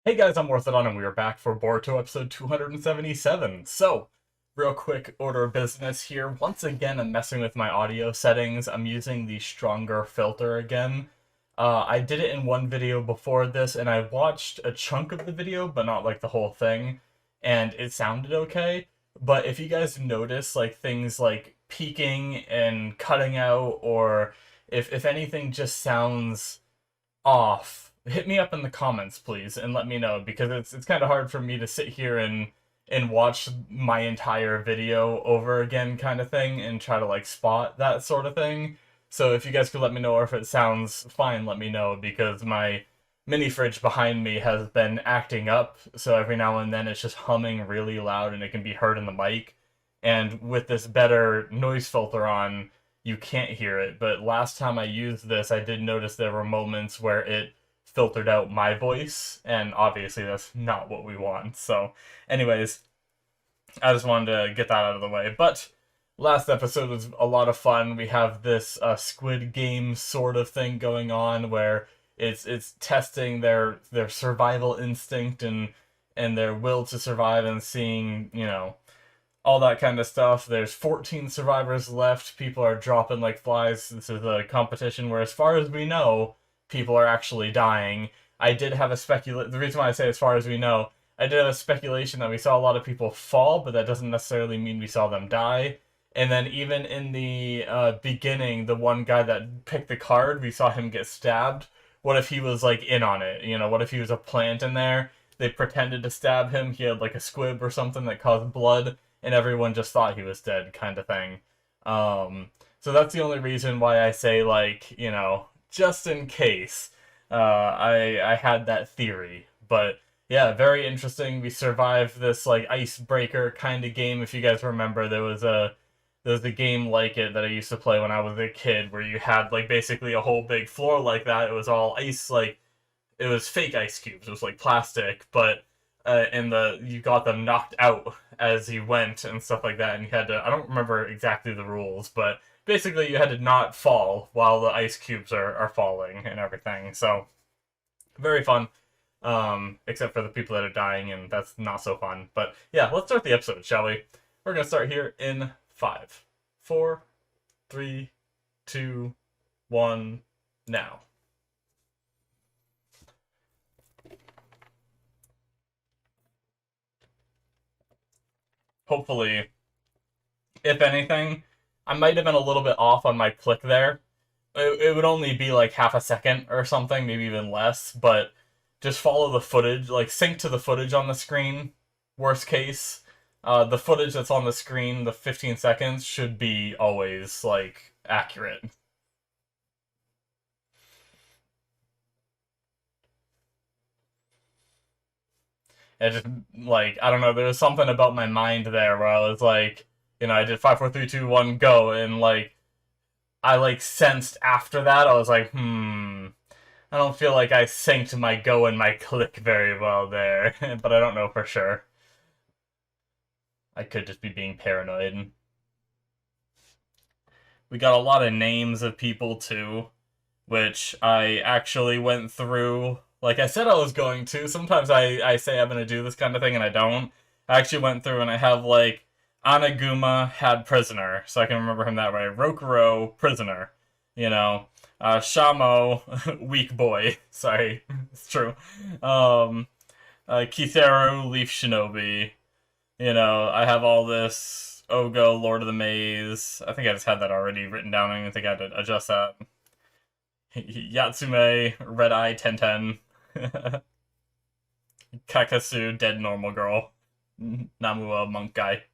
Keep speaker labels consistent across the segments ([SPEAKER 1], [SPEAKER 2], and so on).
[SPEAKER 1] Hey guys, I'm Morthadon, and we are back for Boruto episode 277. So, real quick order of business here. Once again, I'm messing with my audio settings. I'm using the stronger filter again. I did it in one video before this, and I watched a chunk of the video, but not like the whole thing, and it sounded okay. But if you guys notice, like things like peaking and cutting out, or if anything just sounds off, hit me up in the comments, please, and let me know, because it's kind of hard for me to sit here and watch my entire video over again kind of thing and try to like spot that sort of thing. So if you guys could let me know, or if it sounds fine, let me know, because my mini fridge behind me has been acting up, so every now and then it's just humming really loud and it can be heard in the mic. And with this better noise filter on, you can't hear it. But last time I used this, I did notice there were moments where it filtered out my voice, and obviously that's not what we want. So, anyways, I just wanted to get that out of the way. But last episode was a lot of fun. We have this Squid Game sort of thing going on where it's testing their survival instinct and their will to survive, and seeing, all that kind of stuff. There's 14 survivors left. People are dropping like flies. This is a competition where, as far as we know, people are actually dying. I did have a The reason why I say as far as we know, I did have a speculation that we saw a lot of people fall, but that doesn't necessarily mean we saw them die. And then even in the beginning, the one guy that picked the card, we saw him get stabbed. What if he was like in on it? What if he was a plant in there? They pretended to stab him. He had like a squib or something that caused blood, and everyone just thought he was dead, kind of thing. So that's the only reason why I say, like, just in case. I had that theory. But yeah, very interesting. We survived this like icebreaker kind of game. If you guys remember, there was a game like it that I used to play when I was a kid, where you had like basically a whole big floor like that. It was all ice, like it was fake ice cubes. It was like plastic, but you got them knocked out as you went and stuff like that, and you had to. I don't remember exactly the rules, but basically you had to not fall while the ice cubes are falling and everything. So very fun. Except for the people that are dying, and that's not so fun. But yeah, let's start the episode, shall we? We're gonna start here in 5, 4, 3, 2, 1, now. Hopefully, if anything, I might have been a little bit off on my click there. It would only be like half a second or something, maybe even less, but just follow the footage, like sync to the footage on the screen, worst case. The footage that's on the screen, the 15 seconds, should be always, like, accurate. It just, like, I don't know, there was something about my mind there where I was like, I did 5, 4, 3, 2, 1, go, and, like, I, like, sensed after that, I was like, I don't feel like I synced my go and my click very well there, but I don't know for sure. I could just be being paranoid. We got a lot of names of people, too, which I actually went through. Like I said I was going to. Sometimes I say I'm going to do this kind of thing and I don't. I actually went through and I have, like, Anaguma had prisoner, so I can remember him that way. Rokuro, prisoner. Shamo, weak boy. Sorry, it's true. Um, Kitheru, leaf shinobi. I have all this. Ogo, Lord of the Maze. I think I just had that already written down. I don't think I had to adjust that. Yatsume, Red Eye 1010. Kakasu, Dead Normal Girl. Namua, Monk Guy.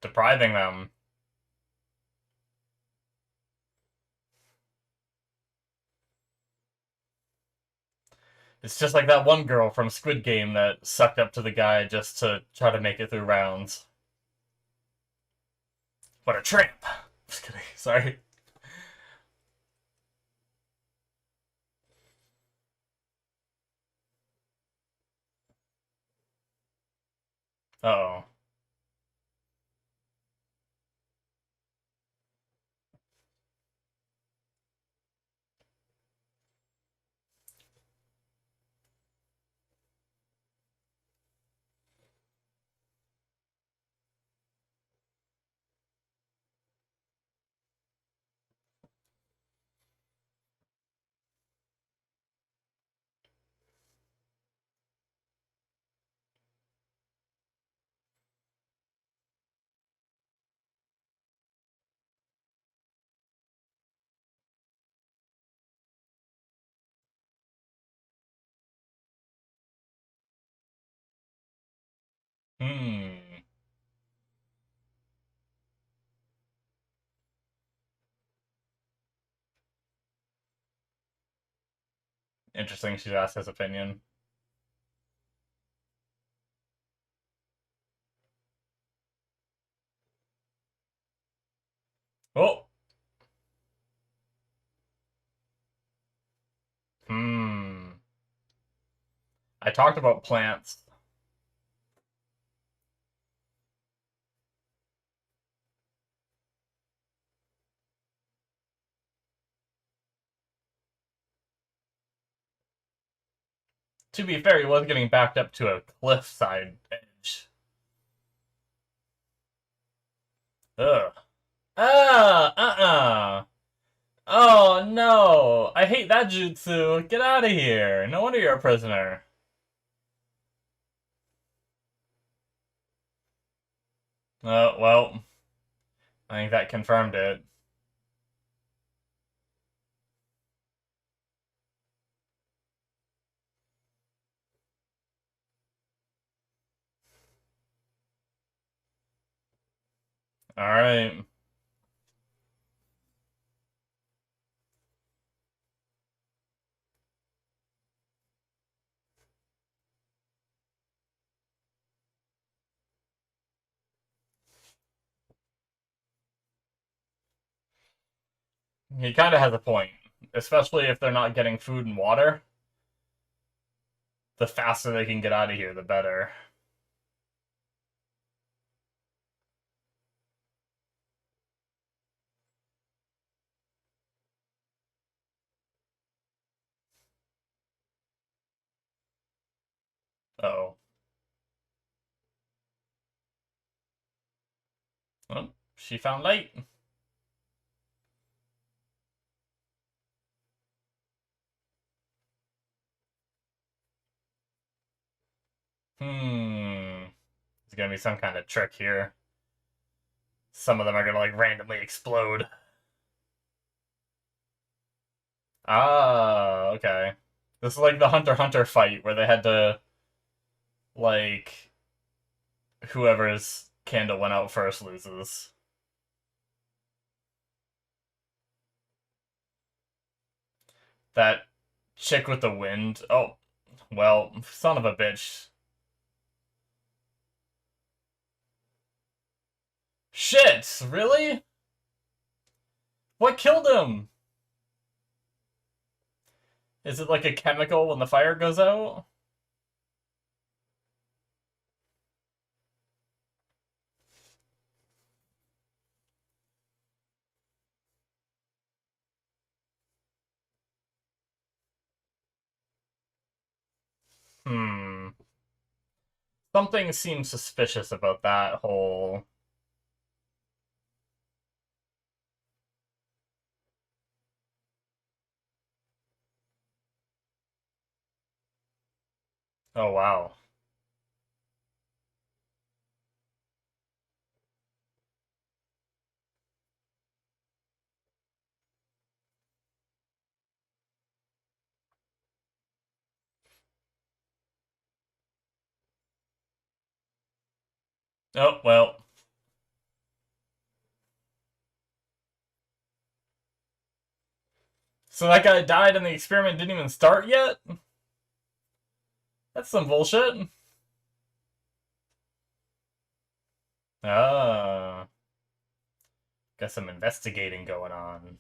[SPEAKER 1] Depriving them. It's just like that one girl from Squid Game that sucked up to the guy just to try to make it through rounds. What a tramp! Just kidding. Sorry. Uh-oh. Hmm. Interesting she's asked his opinion. Oh! Hmm. I talked about plants. To be fair, he was getting backed up to a cliffside edge. Ugh. Oh no! I hate that jutsu! Get out of here! No wonder you're a prisoner. Well, I think that confirmed it. Alright. He kind of has a point. Especially if they're not getting food and water. The faster they can get out of here, the better. Uh-oh. Well, she found light. Hmm. There's gonna be some kind of trick here. Some of them are gonna, like, randomly explode. Ah, okay. This is like the Hunter x Hunter fight where they had to, like, whoever's candle went out first loses. That chick with the wind. Oh, well, son of a bitch. Shit, really? What killed him? Is it like a chemical when the fire goes out? Hmm. Something seems suspicious about that whole... Oh, wow. Oh, well. So that guy died and the experiment didn't even start yet? That's some bullshit. Ah. Got some investigating going on.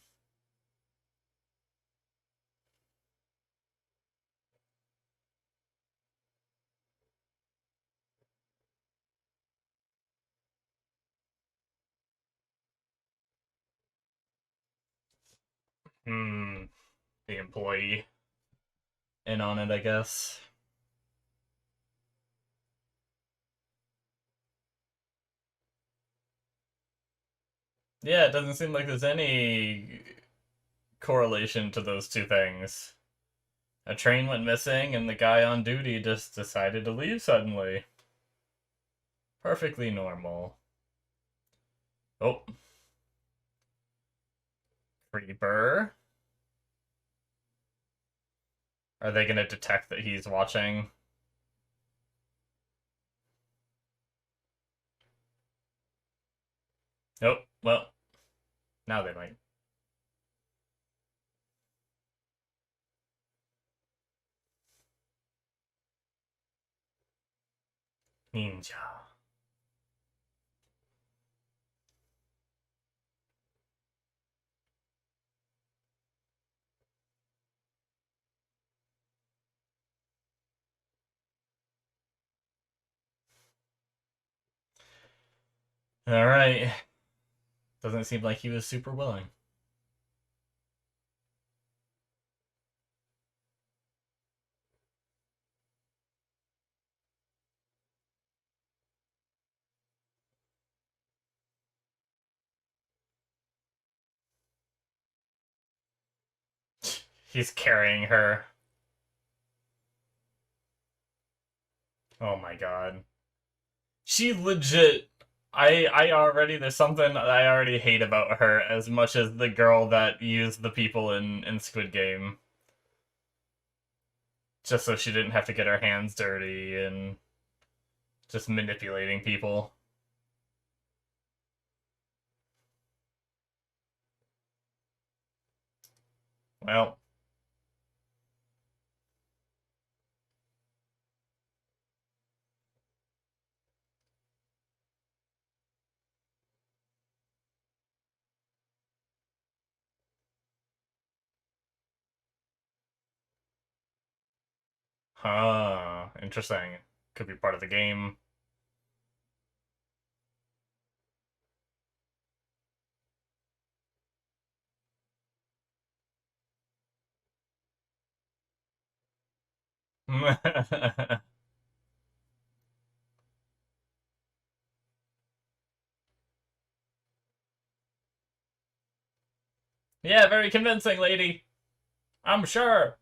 [SPEAKER 1] Hmm. The employee in on it, I guess. Yeah, it doesn't seem like there's any correlation to those two things. A train went missing, and the guy on duty just decided to leave suddenly. Perfectly normal. Oh, creeper. Are they gonna detect that he's watching? Nope. Well, now they might. Ninja. Alright. Doesn't seem like he was super willing. He's carrying her. Oh my god. She legit. I already. There's something I already hate about her as much as the girl that used the people in Squid Game. Just so she didn't have to get her hands dirty and just manipulating people. Well. Huh. Interesting. Could be part of the game. Yeah, very convincing, lady. I'm sure.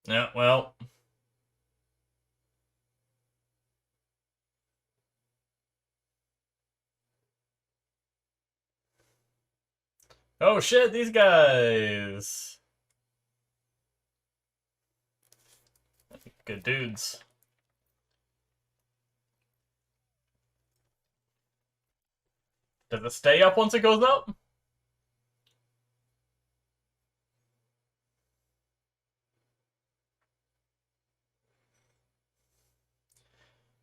[SPEAKER 1] Yeah, well. Oh shit, these guys. Good dudes. Does it stay up once it goes up?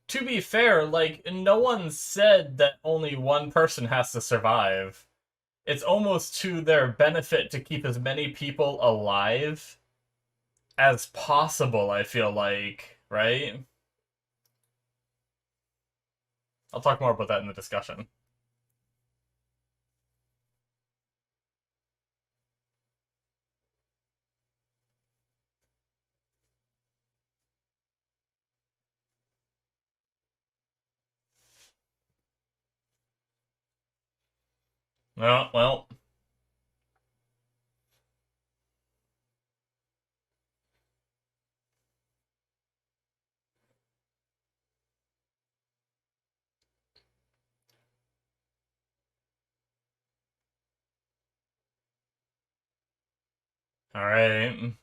[SPEAKER 1] To be fair, like, no one said that only one person has to survive. It's almost to their benefit to keep as many people alive as possible, I feel like, right? I'll talk more about that in the discussion. Oh, well. Alright.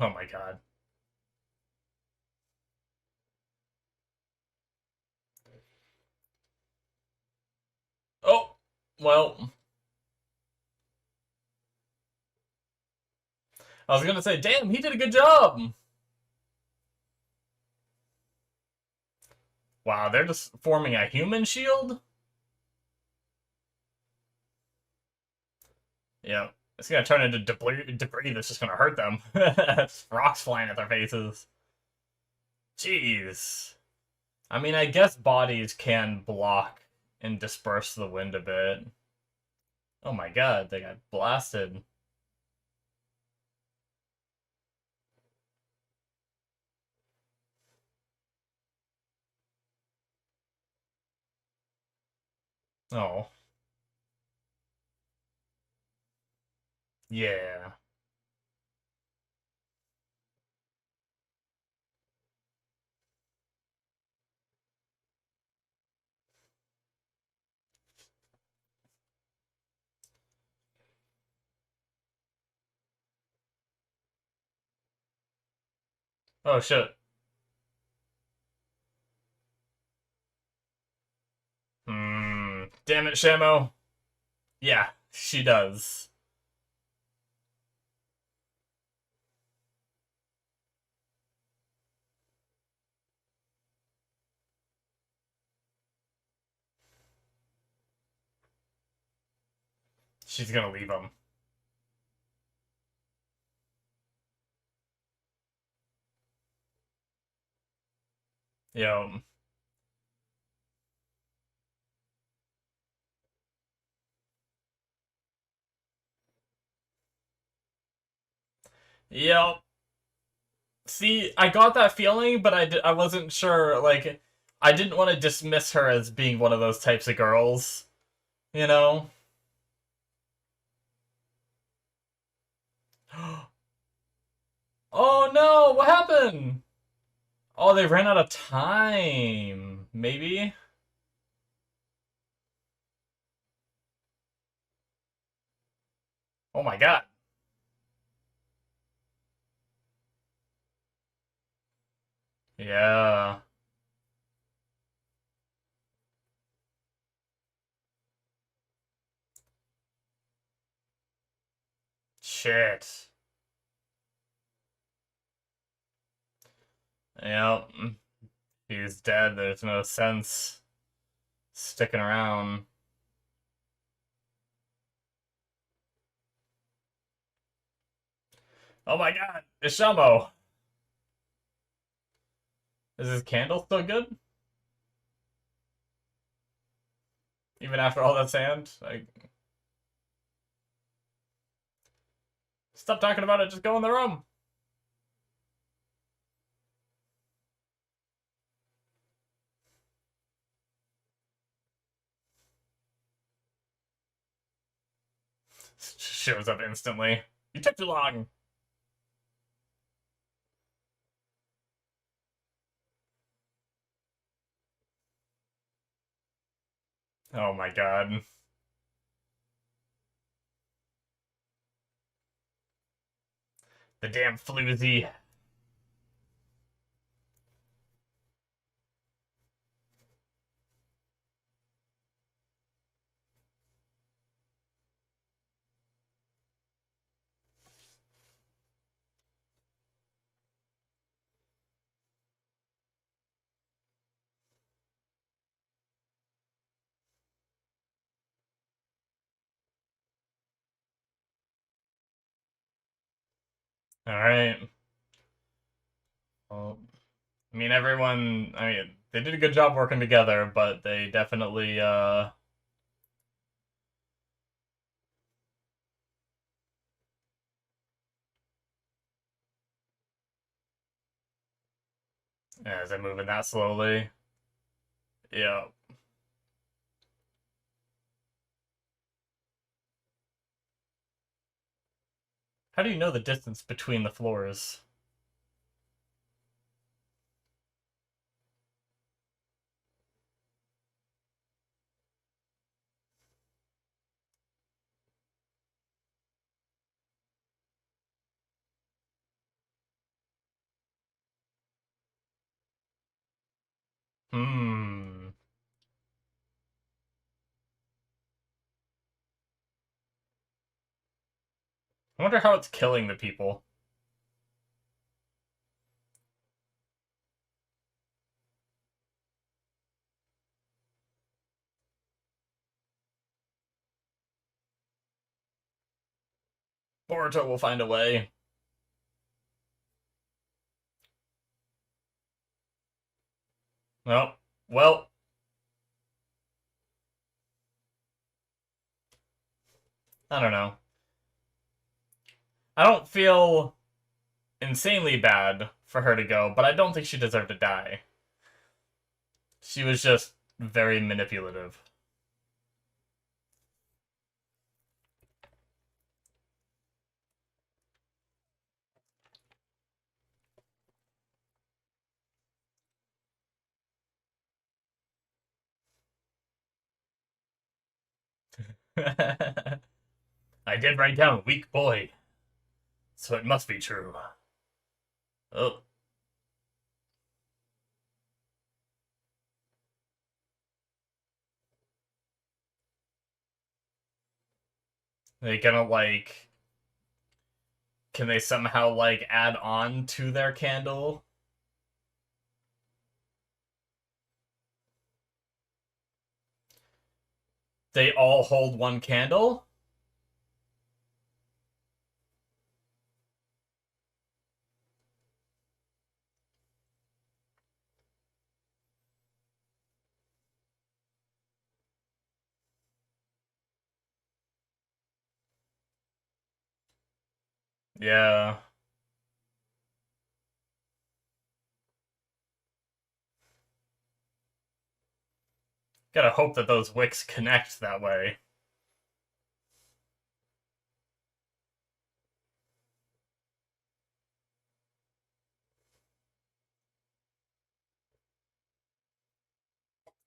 [SPEAKER 1] Oh my god. Oh, well. I was gonna say, damn, he did a good job! Wow, they're just forming a human shield? Yeah. It's gonna turn into debris that's just gonna hurt them. Rocks flying at their faces. Jeez. I mean, I guess bodies can block and disperse the wind a bit. Oh my god, they got blasted. Oh. Yeah. Oh shit. Hmm. Damn it, Shamo. Yeah, she does. She's gonna leave him. Yo. Yep. See, I got that feeling, but I wasn't sure, like, I didn't want to dismiss her as being one of those types of girls, you know? Oh no, what happened? Oh, they ran out of time. Maybe? Oh my god. Yeah. Shit. Yep. He's dead. There's no sense sticking around. Oh my god, it's Shumbo. Is his candle still good? Even after all that sand? Like, stop talking about it, just go in the room. Shows up instantly. You took too long. Oh my god. The damn floozy. Alright. Well, I mean, everyone, I mean, they did a good job working together, but they definitely, yeah, is it moving that slowly? Yeah. How do you know the distance between the floors? Hmm. I wonder how it's killing the people. Boruto will find a way. Well, I don't know. I don't feel insanely bad for her to go, but I don't think she deserved to die. She was just very manipulative. I did write down weak boy, so it must be true. Oh, they gonna like? Can they somehow like add on to their candle? They all hold one candle? Yeah. Gotta hope that those wicks connect that way.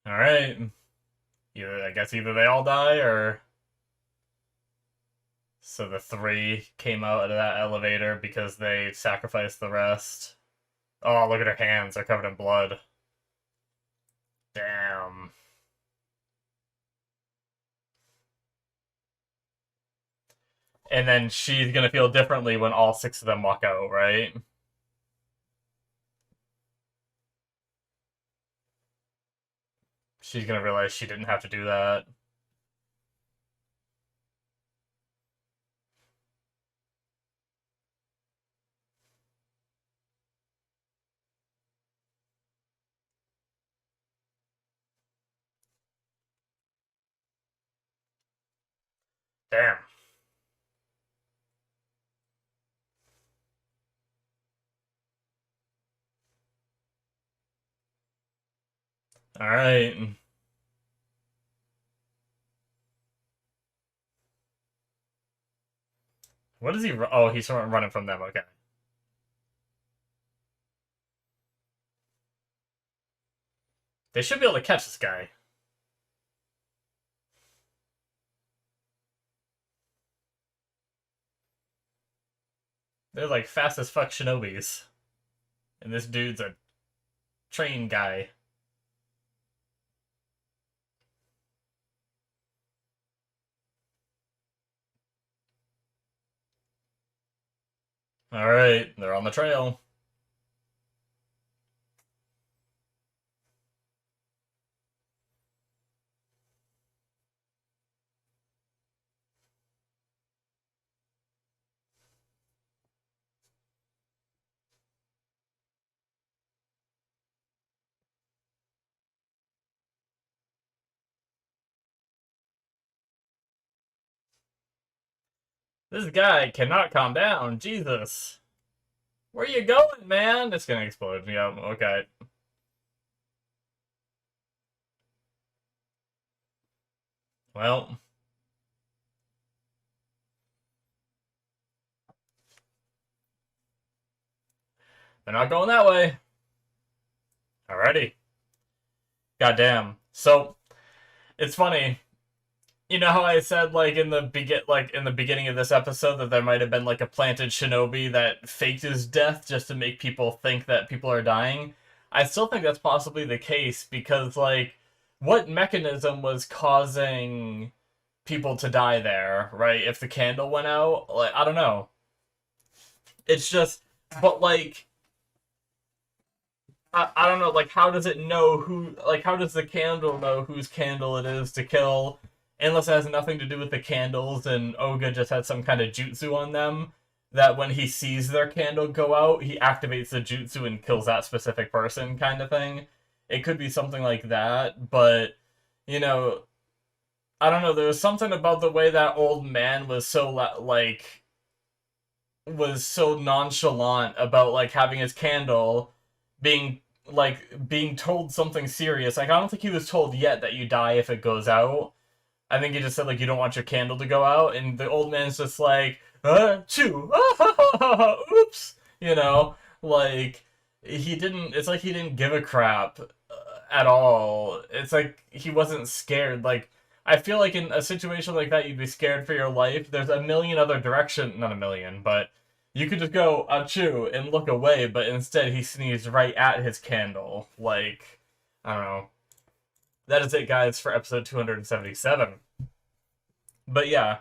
[SPEAKER 1] Alright. I guess either they all die or. So the three came out of that elevator because they sacrificed the rest. Oh, look at her hands. They're covered in blood. Damn. And then she's gonna feel differently when all six of them walk out, right? She's gonna realize she didn't have to do that. Damn. Alright. What is he? Oh, he's running from them. Okay. They should be able to catch this guy. They're like fast as fuck shinobis. And this dude's a train guy. Alright, they're on the trail. This guy cannot calm down. Jesus. Where you going, man? It's gonna explode. Yeah, okay. Well. They're not going that way. Alrighty. Goddamn. So, it's funny. You know how I said in the beginning of this episode that there might have been like a planted shinobi that faked his death just to make people think that people are dying? I still think that's possibly the case because like what mechanism was causing people to die there, right? If the candle went out, like I don't know. It's just but like I don't know, like how does it know who like how does the candle know whose candle it is to kill? unless it has nothing to do with the candles and Oga just had some kind of jutsu on them, that when he sees their candle go out, he activates the jutsu and kills that specific person kind of thing. It could be something like that, but, you know, I don't know, there was something about the way that old man was so, like, was so nonchalant about, like, having his candle being, like, being told something serious. Like, I don't think he was told yet that you die if it goes out. I think he just said, like, you don't want your candle to go out, and the old man's just like, chew, oops, you know, like, he didn't, it's like he didn't give a crap at all. It's like he wasn't scared. Like, I feel like in a situation like that, you'd be scared for your life. There's a million other directions, not a million, but you could just go, achoo, and look away, but instead he sneezed right at his candle. Like, I don't know. That is it, guys, for episode 277. But yeah,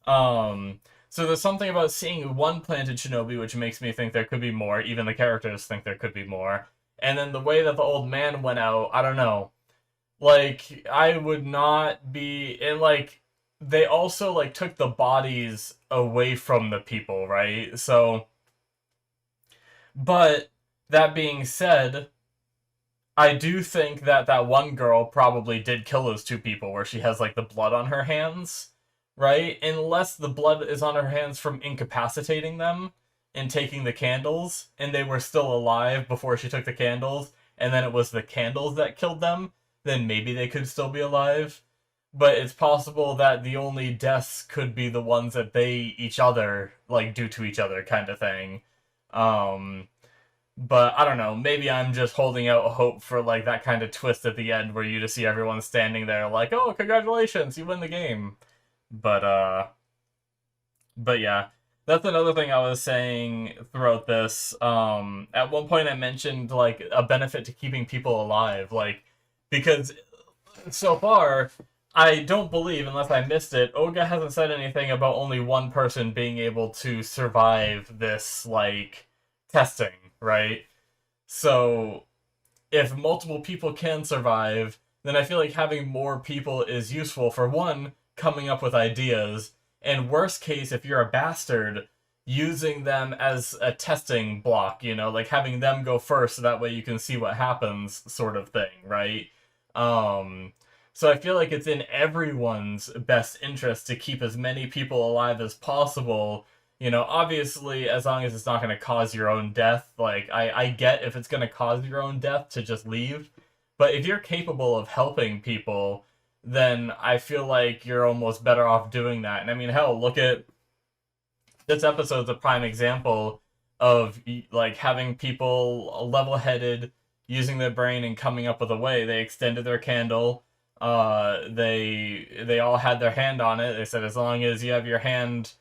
[SPEAKER 1] so there's something about seeing one planted shinobi which makes me think there could be more. Even the characters think there could be more. And then the way that the old man went out, I don't know. Like, I would not be... And, like, they also, like, took the bodies away from the people, right? So... But, that being said, I do think that that one girl probably did kill those two people where she has, like, the blood on her hands, right? Unless the blood is on her hands from incapacitating them and taking the candles, and they were still alive before she took the candles, and then it was the candles that killed them, then maybe they could still be alive. But it's possible that the only deaths could be the ones that they each other, like, do to each other kind of thing. But I don't know, maybe I'm just holding out hope for, like, that kind of twist at the end where you just see everyone standing there like, oh, congratulations, you win the game. But yeah, that's another thing I was saying throughout this. At one point I mentioned, like, a benefit to keeping people alive, like, because so far, I don't believe, unless I missed it, Oga hasn't said anything about only one person being able to survive this, like, testing, right? So, if multiple people can survive, then I feel like having more people is useful for, one, coming up with ideas, and worst case, if you're a bastard, using them as a testing block, you know, like having them go first so that way you can see what happens, sort of thing, right? So I feel like it's in everyone's best interest to keep as many people alive as possible. You know, obviously, as long as it's not going to cause your own death. Like, I get if it's going to cause your own death to just leave. But if you're capable of helping people, then I feel like you're almost better off doing that. And I mean, hell, look at this episode's a prime example of, like, having people level-headed, using their brain and coming up with a way. They extended their candle. They all had their hand on it. They said as long as you have your hand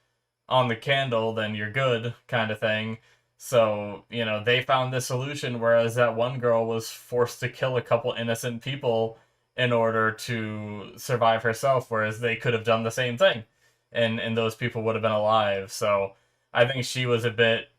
[SPEAKER 1] on the candle, then you're good, kind of thing. So, you know, they found this solution, whereas that one girl was forced to kill a couple innocent people in order to survive herself, whereas they could have done the same thing, and those people would have been alive. So I think she was a bit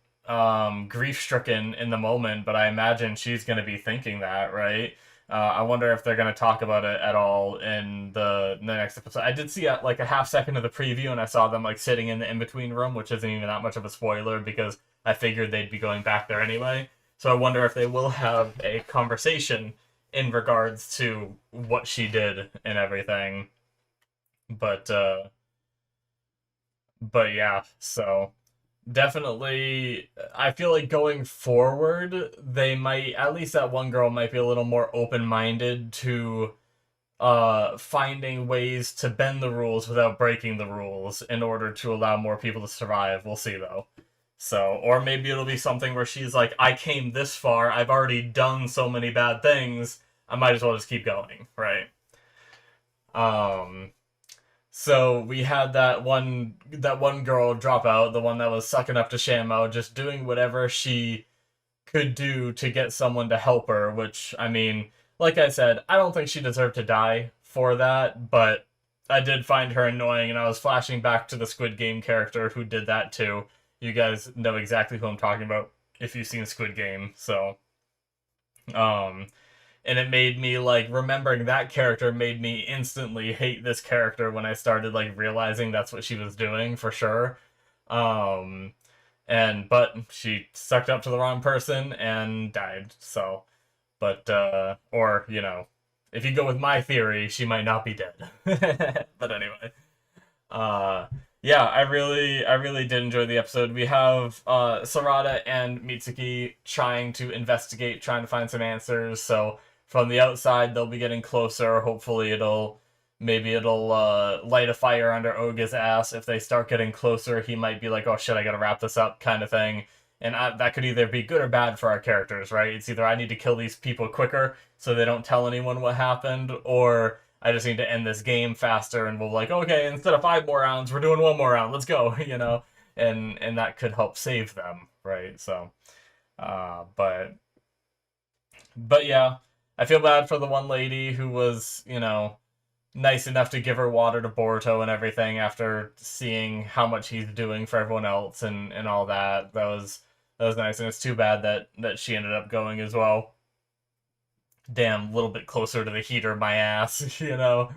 [SPEAKER 1] grief-stricken in the moment, but I imagine she's going to be thinking that, right? I wonder if they're going to talk about it at all in the next episode. I did see like a half second of the preview, and I saw them like sitting in the in-between room, which isn't even that much of a spoiler because I figured they'd be going back there anyway. So I wonder if they will have a conversation in regards to what she did and everything. But yeah, so definitely, I feel like going forward, they might, at least that one girl might be a little more open-minded to finding ways to bend the rules without breaking the rules in order to allow more people to survive. We'll see, though. So, or maybe it'll be something where she's like, I came this far, I've already done so many bad things, I might as well just keep going, right? So we had that one girl drop out, the one that was sucking up to Shamo, just doing whatever she could do to get someone to help her, which, I mean, like I said, I don't think she deserved to die for that, but I did find her annoying, and I was flashing back to the Squid Game character who did that too. You guys know exactly who I'm talking about if you've seen Squid Game, so... and it made me like remembering that character made me instantly hate this character when I started like realizing that's what she was doing for sure. Um, but she sucked up to the wrong person and died. So, but or you know, if you go with my theory, she might not be dead. But anyway, uh, yeah, I really did enjoy the episode. We have Sarada and Mitsuki trying to investigate, trying to find some answers. So from the outside, they'll be getting closer. Hopefully, it'll light a fire under Oga's ass. If they start getting closer, he might be like, "Oh shit, I gotta wrap this up," kind of thing. And that could either be good or bad for our characters, right? It's either I need to kill these people quicker so they don't tell anyone what happened, or I just need to end this game faster, and we'll like, okay, instead of 5 more rounds, we're doing 1 more round. Let's go, you know, and that could help save them, right? So, but yeah, I feel bad for the one lady who was, you know, nice enough to give her water to Boruto and everything after seeing how much he's doing for everyone else and all that. That was nice, and it's too bad that she ended up going as well. Damn, a little bit closer to the heater, my ass, you know.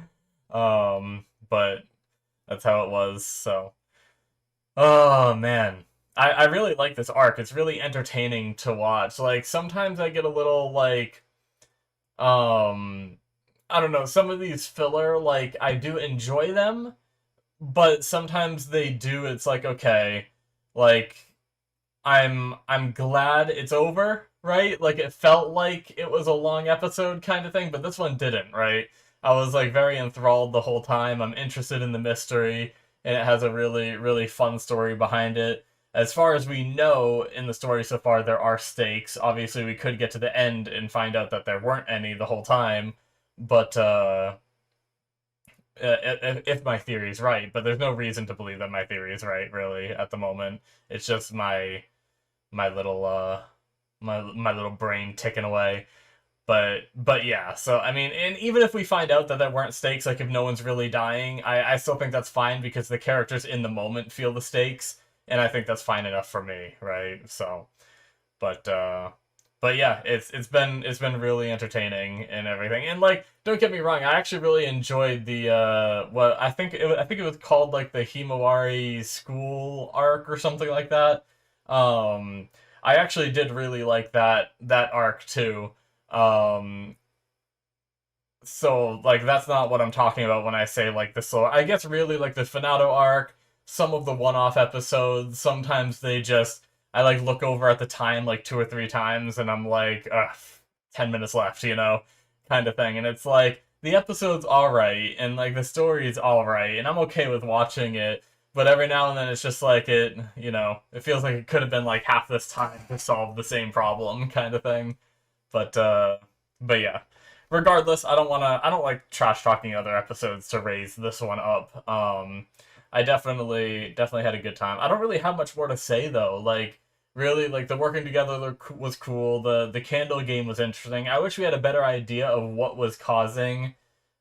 [SPEAKER 1] But that's how it was. So, oh man, I really like this arc. It's really entertaining to watch. Like sometimes I get a little like, um, I don't know. Some of these filler, like I do enjoy them, but sometimes they do. It's like okay, like I'm glad it's over, right? Like it felt like it was a long episode kind of thing, but this one didn't, right? I was like very enthralled the whole time. I'm interested in the mystery, and it has a really, really fun story behind it. As far as we know in the story so far, there are stakes. Obviously, we could get to the end and find out that there weren't any the whole time, but if my theory is right, but there's no reason to believe that my theory is right, really, at the moment. It's just my little my little brain ticking away. But yeah, so I mean, and even if we find out that there weren't stakes, like if no one's really dying, I still think that's fine because the characters in the moment feel the stakes, and I think that's fine enough for me, right? So, but but yeah, it's been really entertaining and everything. And like, don't get me wrong, I actually really enjoyed the what I think it was called like the Himawari school arc or something like that. Um, I actually did really like that arc too. Um, so like that's not what I'm talking about when I say like the slow. I guess really like the Finado arc, some of the one-off episodes, sometimes they just I like look over at the time like 2 or 3 times and I'm like, ugh, 10 minutes left, you know, kind of thing. And it's like the episode's alright and like the story's alright and I'm okay with watching it, but every now and then it's just like you know, it feels like it could have been like half this time to solve the same problem kind of thing. But but yeah. Regardless, I don't like trash talking other episodes to raise this one up. I definitely had a good time. I don't really have much more to say though. Like really like the working together was cool. The candle game was interesting. I wish we had a better idea of what was causing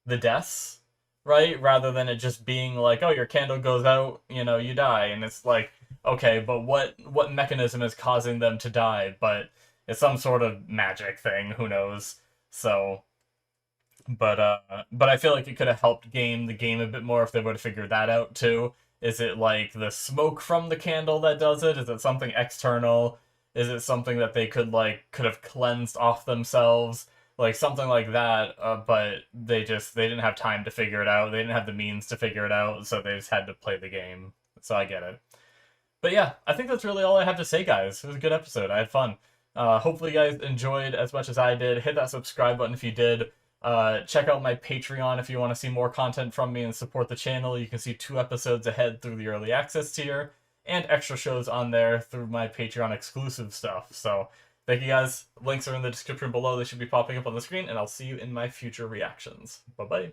[SPEAKER 1] the deaths, right? Rather than it just being like, oh, your candle goes out, you know, you die, and it's like, okay, but what mechanism is causing them to die? But it's some sort of magic thing. Who knows? So, but I feel like it could have helped game the game a bit more if they would have figured that out too. Is it like the smoke from the candle that does it? Is it something external? Is it something that they could have cleansed off themselves? Like something like that, but they didn't have time to figure it out. They didn't have the means to figure it out, so they just had to play the game. So I get it. But yeah, I think that's really all I have to say, guys. It was a good episode. I had fun. Hopefully, you guys enjoyed as much as I did. Hit that subscribe button if you did. Check out my Patreon if you want to see more content from me and support the channel. You can see 2 episodes ahead through the early access tier and extra shows on there through my Patreon exclusive stuff. So thank you guys. Links are in the description below. They should be popping up on the screen, and I'll see you in my future reactions. Bye-bye.